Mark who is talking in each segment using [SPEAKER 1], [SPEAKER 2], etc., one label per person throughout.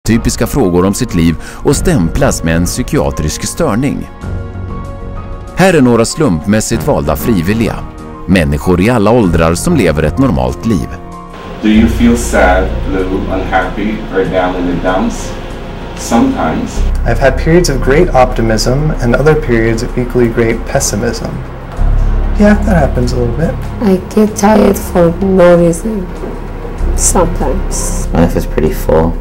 [SPEAKER 1] typiska frågor om sitt liv och stämplas med en psykiatrisk störning. Här är några slumpmässigt valda frivilliga. Människor i alla åldrar som lever ett normalt liv.
[SPEAKER 2] Do you feel sad, blue, unhappy, or down in the dumps? Sometimes.
[SPEAKER 3] I've had periods of great optimism and other periods of equally great pessimism. Yeah, that happens a little bit.
[SPEAKER 4] I get tired for no reason. Sometimes.
[SPEAKER 5] My life is pretty full.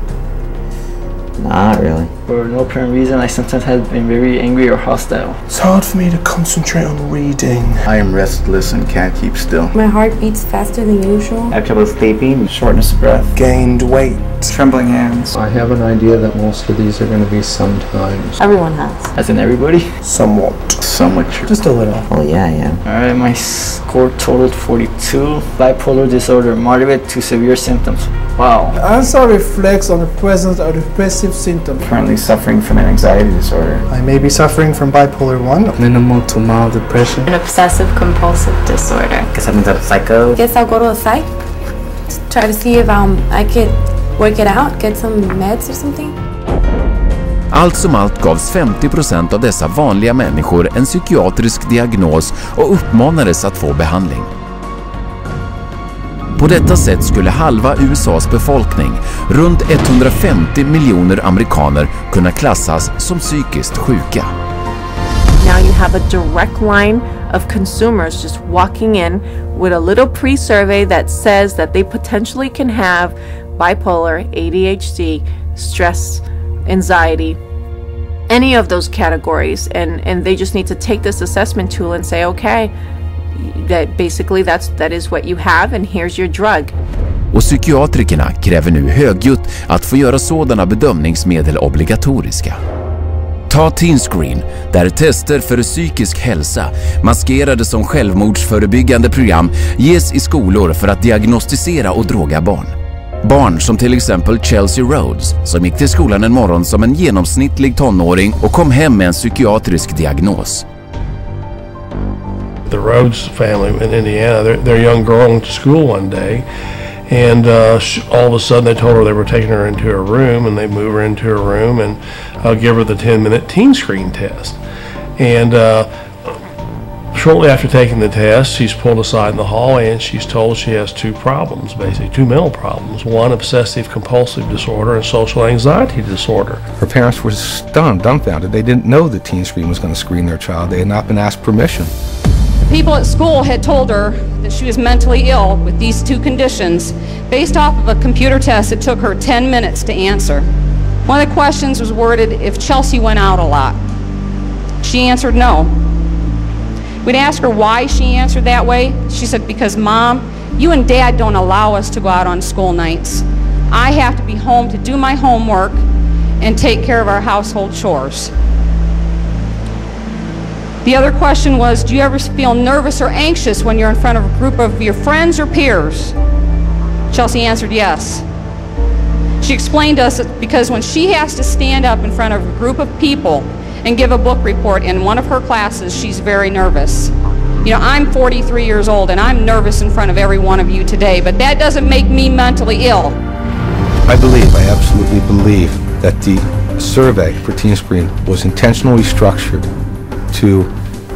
[SPEAKER 5] Not really.
[SPEAKER 6] For no apparent reason, I sometimes have been very angry or hostile.
[SPEAKER 3] It's hard for me to concentrate on reading.
[SPEAKER 7] I am restless and can't keep still.
[SPEAKER 4] My heart beats faster than usual.
[SPEAKER 5] I have trouble sleeping.
[SPEAKER 6] Shortness of breath.
[SPEAKER 3] Gained weight.
[SPEAKER 6] Trembling hands.
[SPEAKER 8] I have an idea that most of these are going to be sometimes.
[SPEAKER 4] Everyone has.
[SPEAKER 6] As in everybody?
[SPEAKER 3] Somewhat.
[SPEAKER 7] Somewhat true.
[SPEAKER 3] Just a little.
[SPEAKER 5] Oh yeah, I am.
[SPEAKER 6] Alright, my score totaled 42. Bipolar disorder, moderate to severe symptoms. Wow.
[SPEAKER 9] The answer reflects on the presence of depressive symptoms.
[SPEAKER 7] Currently suffering from an anxiety disorder.
[SPEAKER 3] I may be suffering from bipolar 1.
[SPEAKER 8] Minimal to mild depression.
[SPEAKER 4] An obsessive compulsive disorder.
[SPEAKER 5] Guess I'm a psycho.
[SPEAKER 4] Guess I'll go to a psych. Try to see if I could work it out, get some meds or something.
[SPEAKER 1] Allt som allt gavs 50% av dessa vanliga människor en psykiatrisk diagnos och uppmanades att få behandling. På detta sätt skulle halva USAs befolkning, runt 150 miljoner amerikaner, kunna klassas som psykiskt sjuka.
[SPEAKER 10] Now you have a direct line of consumers just walking in with a little pre-survey that says that they potentially can have bipolar, ADHD, stress, anxiety, any of those categories, and they just need to take this assessment tool and say, okay, that basically that is what you have and here's your drug.
[SPEAKER 1] Och psykiatrikerna kräver nu högljutt att få göra sådana bedömningsmedel obligatoriska. Ta Teen Screen, där tester för psykisk hälsa, maskerade som självmordsförebyggande program, ges i skolor för att diagnostisera och droga barn. Barn som till exempel Chelsea Rhodes, som gick till skolan en morgon som en genomsnittlig tonåring och kom hem med en psykiatrisk diagnos.
[SPEAKER 11] The Rhodes family in Indiana, their young girl went to school one day, and all of a sudden they told her they were taking her into a room, and they move her into a room and give her the 10-minute Teen Screen test. And shortly after taking the test, she's pulled aside in the hallway and she's told she has two problems, basically two mental problems. One, obsessive compulsive disorder, and social anxiety disorder.
[SPEAKER 12] Her parents were stunned, dumbfounded. They didn't know that Teen Screen was going to screen their child. They had not been asked permission.
[SPEAKER 13] People at school had told her that she was mentally ill with these two conditions based off of a computer test that took her 10 minutes to answer. One of the questions was worded if Chelsea went out a lot. She answered no. We'd ask her why she answered that way. She said, because Mom, you and Dad don't allow us to go out on school nights. I have to be home to do my homework and take care of our household chores. The other question was, do you ever feel nervous or anxious when you're in front of a group of your friends or peers? Chelsea answered yes. She explained to us that because when she has to stand up in front of a group of people and give a book report in one of her classes, she's very nervous. You know, I'm 43 years old and I'm nervous in front of every one of you today, but that doesn't make me mentally ill.
[SPEAKER 12] I absolutely believe that the survey for Teen Screen was intentionally structured to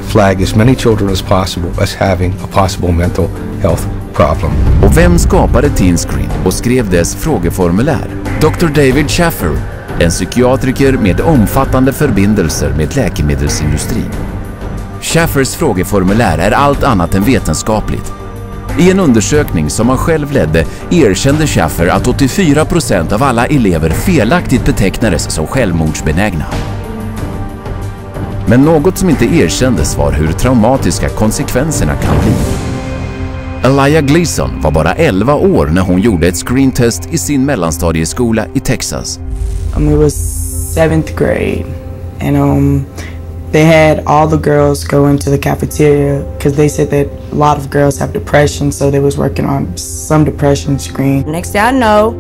[SPEAKER 12] flag as many children as possible as having a possible mental health problem.
[SPEAKER 1] Och vem skapade Teen Screen och skrev dess frågeformulär? Dr. David Schaffer, en psykiatriker med omfattande förbindelser med läkemedelsindustrin. Schaffers frågeformulär är allt annat än vetenskapligt. I en undersökning som han själv ledde erkände Schaffer att 84% av alla elever felaktigt betecknades som självmordsbenägna. Men något som inte erkändes var hur traumatiska konsekvenserna kan bli. Elia Gleason var bara 11 år när hon gjorde ett screentest i sin mellanstadieskola i Texas.
[SPEAKER 14] It was 7th grade, and they had all the girls go into the cafeteria because they said that a lot of girls have depression, so they was working on some depression screen.
[SPEAKER 15] Next thing I know,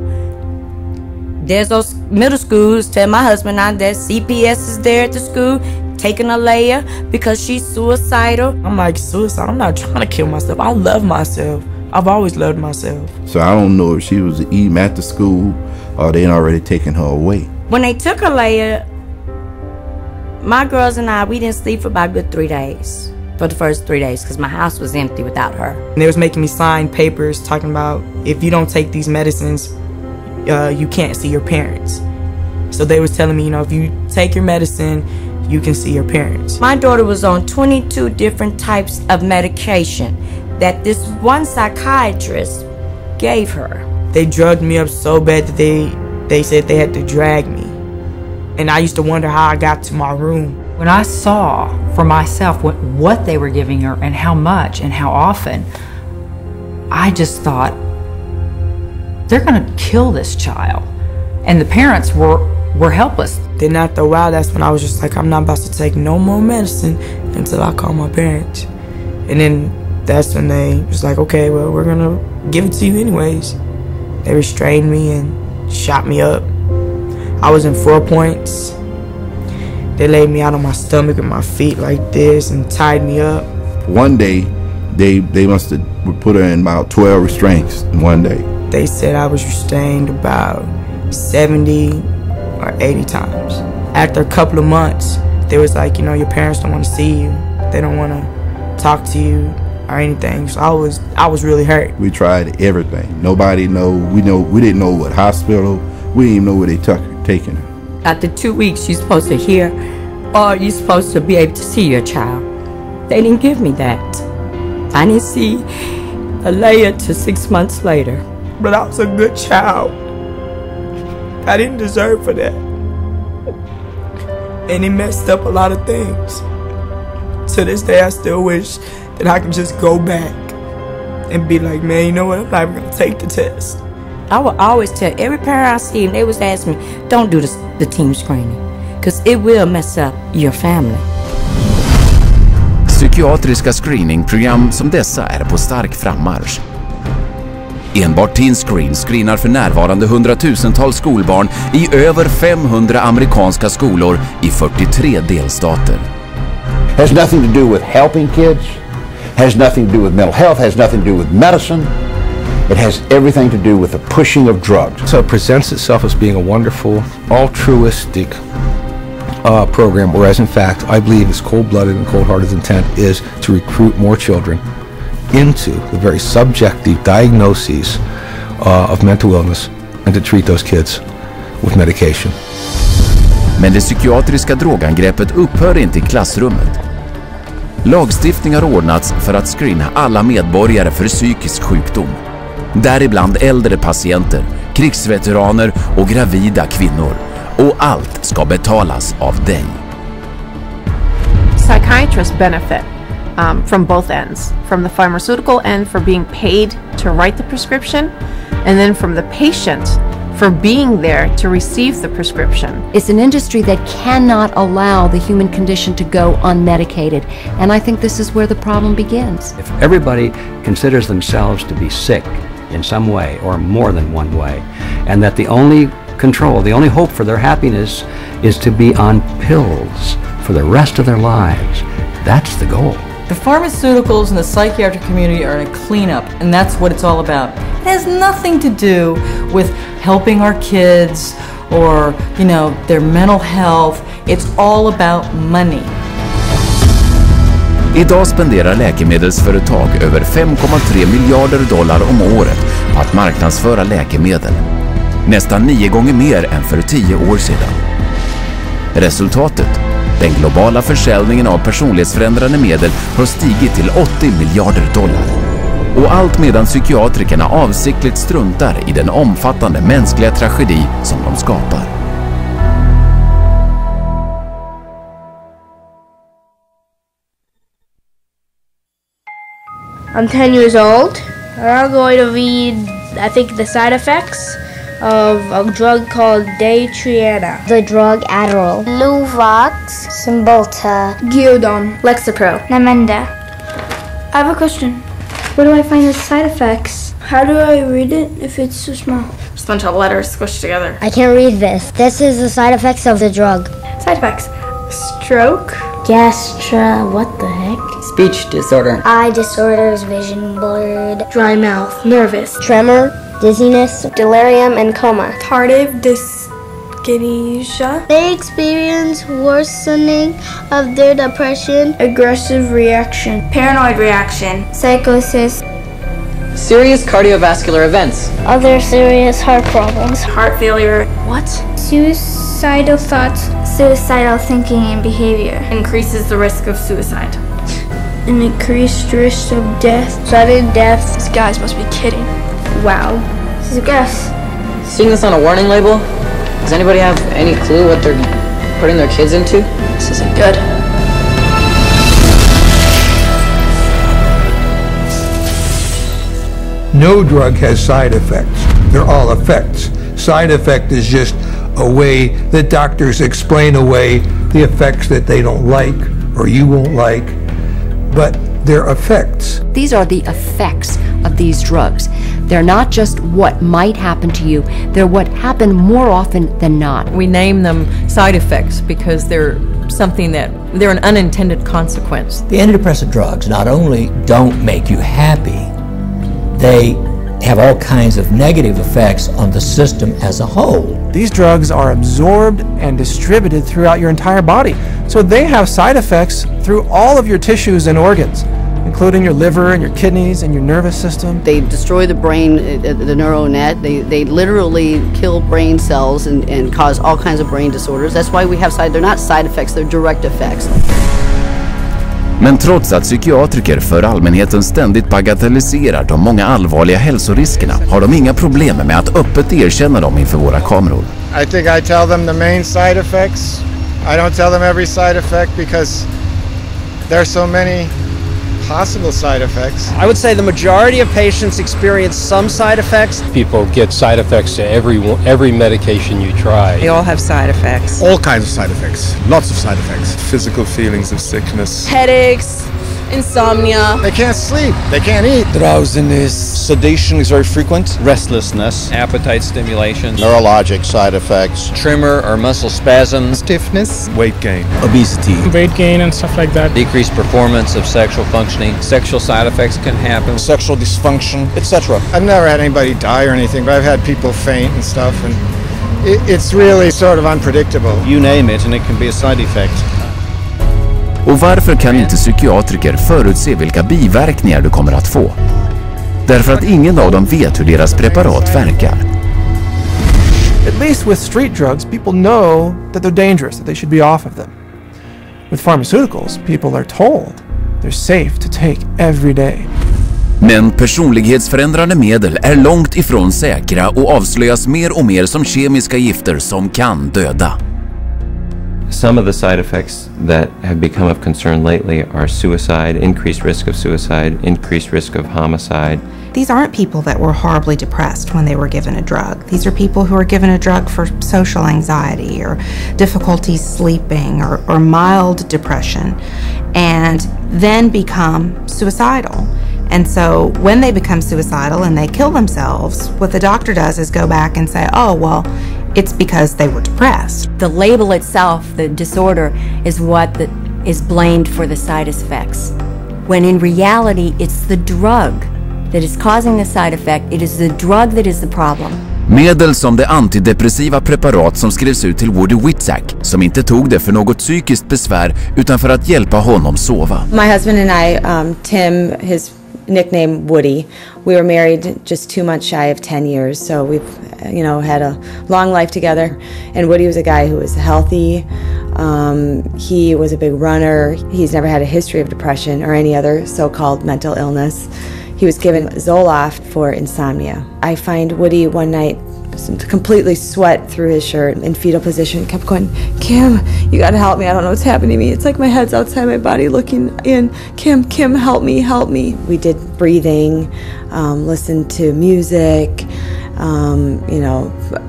[SPEAKER 15] there's those middle schools tell my husband that CPS is there at the school taking a layer because she's suicidal.
[SPEAKER 14] I'm like, suicide? I'm not trying to kill myself. I love myself. I've always loved myself.
[SPEAKER 7] So I don't know if she was eating at the school
[SPEAKER 16] or they already taken her away.
[SPEAKER 15] When they took Alea, my girls and I, we didn't sleep for about a good 3 days. For the first 3 days, because my house was empty without her.
[SPEAKER 14] And they was making me sign papers talking about if you don't take these medicines, you can't see your parents. So they was telling me, you know, if you take your medicine, you can see your parents.
[SPEAKER 15] My daughter was on 22 different types of medication that this one psychiatrist gave her.
[SPEAKER 14] They drugged me up so bad that they said they had to drag me. And I used to wonder how I got to my room.
[SPEAKER 17] When I saw for myself what they were giving her and how much and how often, I just thought, they're going to kill this child. And the parents were helpless.
[SPEAKER 14] Then after a while, that's when I was just like, I'm not about to take no more medicine until I call my parents. And then that's when they was like, okay, well, we're going to give it to you anyways. They restrained me and shot me up. I was in 4 points. They laid me out on my stomach with my feet like this and tied me up.
[SPEAKER 16] One day, they must have put her in about 12 restraints in one day.
[SPEAKER 14] They said I was restrained about 70 or 80 times. After a couple of months, they was like, you know, your parents don't want to see you. They don't want to talk to you or anything. So I was really hurt.
[SPEAKER 16] We tried everything. Nobody we didn't know what hospital. We didn't even know where they taking her.
[SPEAKER 15] After 2 weeks, you're supposed to hear, or you're supposed to be able to see your child. They didn't give me that. I didn't see Alea till 6 months later.
[SPEAKER 14] But I was a good child. I didn't deserve for that. And he messed up a lot of things. To this day, I still wish that I could just go back and be like, man, you know what, I'm not even gonna take the test.
[SPEAKER 15] I will always tell every parent I see, and they was ask me, don't do the team screening, because it will mess up your family.
[SPEAKER 1] Psykiatriska screeningprogram som dessa är på stark frammarsch. Enbart Teen Screen screenar för närvarande hundratusentals skolbarn i över 500 amerikanska skolor i 43 delstater.
[SPEAKER 18] Has nothing to do with helping kids, has nothing to do with mental health, has nothing to do with medicine. It has everything to do with the pushing of drugs.
[SPEAKER 12] So it presents itself as being a wonderful, altruistic program, whereas in fact, I believe its cold-blooded and cold-hearted intent is to recruit more children into the very subjective diagnoses of mental illness and to treat those kids with medication.
[SPEAKER 1] Men det psykiatriska drogangreppet upphör inte i klassrummet. Lagstiftning har ordnats för att screena alla medborgare för psykisk sjukdom. Däribland äldre patienter, krigsveteraner och gravida kvinnor. Och allt ska betalas av dig.
[SPEAKER 10] Psychiatrists benefit from both ends. From the pharmaceutical end for being paid to write the prescription, and then from the patient for being there to receive the prescription.
[SPEAKER 19] It's an industry that cannot allow the human condition to go unmedicated, and I think this is where the problem begins.
[SPEAKER 20] If everybody considers themselves to be sick in some way or more than one way, and that the only control, the only hope for their happiness is to be on pills for the rest of their lives, that's the goal.
[SPEAKER 21] The pharmaceuticals and the psychiatric community are in a cleanup, and that's what it's all about. It has nothing to do with helping our kids or, you know, their mental health. It's all about money.
[SPEAKER 1] Idag spenderar läkemedelsföretag över 5,3 miljarder dollar om året på att marknadsföra läkemedel. Nästan 9 gånger mer än för 10 år sedan. Resultatet? Den globala försäljningen av personlighetsförändrande medel har stigit till 80 miljarder dollar. Och allt medan psykiatrikerna avsiktligt struntar i den omfattande mänskliga tragedi som de skapar.
[SPEAKER 22] I'm 10 years old. I'm going to read, I think, the side effects of a drug called Daytriana.
[SPEAKER 23] The drug Adderall. Luvox. Cymbalta.
[SPEAKER 22] Gyudon. Lexapro.
[SPEAKER 23] Namenda.
[SPEAKER 22] I have a question. Where do I find the side effects? How do I read it if it's so small?
[SPEAKER 24] Just a bunch of letters squished together.
[SPEAKER 23] I can't read this. This is the side effects of the drug.
[SPEAKER 22] Side effects. Stroke.
[SPEAKER 23] What the heck?
[SPEAKER 21] Speech disorder.
[SPEAKER 23] Eye disorders, vision blurred.
[SPEAKER 22] Dry mouth. Nervous.
[SPEAKER 23] Tremor. dizziness, delirium, and coma.
[SPEAKER 22] Tardive dyskinesia.
[SPEAKER 23] They experience worsening of their depression,
[SPEAKER 22] Aggressive reaction.
[SPEAKER 24] Paranoid reaction.
[SPEAKER 23] psychosis,
[SPEAKER 2] Serious cardiovascular events.
[SPEAKER 23] other serious heart problems,
[SPEAKER 24] Heart failure. What?
[SPEAKER 23] suicidal thoughts,
[SPEAKER 24] Suicidal thinking and behavior. Increases the risk of suicide.
[SPEAKER 22] an increased risk of death.
[SPEAKER 23] sudden death.
[SPEAKER 24] These guys must be kidding.
[SPEAKER 23] Wow. This is gross.
[SPEAKER 2] Seeing this on a warning label, does anybody have any clue what they're putting their kids into?
[SPEAKER 24] This isn't good.
[SPEAKER 12] No drug has side effects. They're all effects. Side effect is just a way that doctors explain away the effects that they don't like or you won't like, but they're effects.
[SPEAKER 19] These are the effects of these drugs. They're not just what might happen to you, they're what happen more often than not.
[SPEAKER 21] We name them side effects because they're an unintended consequence.
[SPEAKER 3] The antidepressant drugs not only don't make you happy, they have all kinds of negative effects on the system as a whole.
[SPEAKER 6] These drugs are absorbed and distributed throughout your entire body. So they have side effects through all of your tissues and organs, including your liver and your kidneys and your nervous system.
[SPEAKER 9] They destroy the brain, the neural net. They literally kill brain cells and cause all kinds of brain disorders. That's why we have they're not side effects, they're direct effects.
[SPEAKER 1] Men trots att psykiatriker för allmänheten ständigt bagatelliserar de många allvarliga hälsoriskerna har de inga problem med att öppet erkänna dem inför våra kameror.
[SPEAKER 25] I think I tell them the main side effects. I don't tell them every side effect because there's so many possible side effects.
[SPEAKER 26] I would say the majority of patients experience some side effects.
[SPEAKER 8] People get side effects to every medication you try.
[SPEAKER 27] They all have side effects.
[SPEAKER 28] All kinds of side effects. Lots of side effects. Physical feelings of sickness.
[SPEAKER 27] Headaches, insomnia.
[SPEAKER 25] They can't sleep. They can't eat.
[SPEAKER 29] Drowsiness. Sedation is very frequent. Restlessness. Appetite stimulation.
[SPEAKER 18] Neurologic side effects.
[SPEAKER 29] Tremor or muscle spasms.
[SPEAKER 28] Stiffness. Weight gain.
[SPEAKER 29] Obesity.
[SPEAKER 26] Weight gain and stuff like that.
[SPEAKER 29] Decreased performance of sexual functioning. Sexual side effects can happen.
[SPEAKER 28] Sexual dysfunction, etc.
[SPEAKER 25] I've never had anybody die or anything, but I've had people faint and stuff, and it's really sort of unpredictable.
[SPEAKER 29] You name it and it can be a side effect.
[SPEAKER 1] Och varför kan inte psykiatriker förutse vilka biverkningar du kommer att få? Därför att ingen av dem vet hur deras preparat verkar.
[SPEAKER 6] At least with street drugs, people know that they're dangerous, that they should be off of them. With pharmaceuticals, people are told they're safe to take every day.
[SPEAKER 1] Men personlighetsförändrande medel är långt ifrån säkra och avslöjas mer och mer som kemiska gifter som kan döda.
[SPEAKER 30] Some of the side effects that have become of concern lately are suicide, increased risk of suicide, increased risk of homicide.
[SPEAKER 31] These aren't people that were horribly depressed when they were given a drug. These are people who are given a drug for social anxiety or difficulty sleeping or mild depression and then become suicidal. And so when they become suicidal and they kill themselves, what the doctor does is go back and say, oh, well, it's because they were depressed.
[SPEAKER 19] The label itself, the disorder, is what is blamed for the side effects. When in reality, it's the drug that is causing the side effect. It is the drug that is the problem.
[SPEAKER 1] Medel som det antidepressiva preparat som skrevs ut till Woody Witzak, som inte tog det för något psykiskt besvär utan för att hjälpa honom sova.
[SPEAKER 32] My husband and I, Tim, his nickname Woody, we were married just 2 months shy of 10 years, so we've had a long life together. And Woody was a guy who was healthy. He was a big runner. He's never had a history of depression or any other so-called mental illness. He was given Zoloft for insomnia. I find Woody one night completely sweat through his shirt in fetal position, kept going, Kim, you gotta help me, I don't know what's happening to me. It's like my head's outside my body looking in. Kim, help me. We did breathing, listened to music,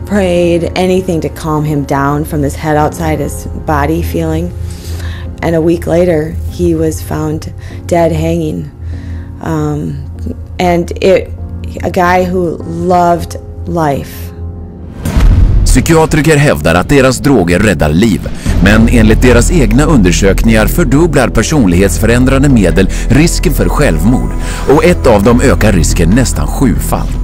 [SPEAKER 32] prayed, anything to calm him down from this head outside his body feeling. And a week later, he was found dead hanging. A guy who loved life.
[SPEAKER 1] Psykiatriker hävdar att deras droger räddar liv, men enligt deras egna undersökningar fördubblar personlighetsförändrande medel risken för självmord och ett av dem ökar risken nästan 7-falt.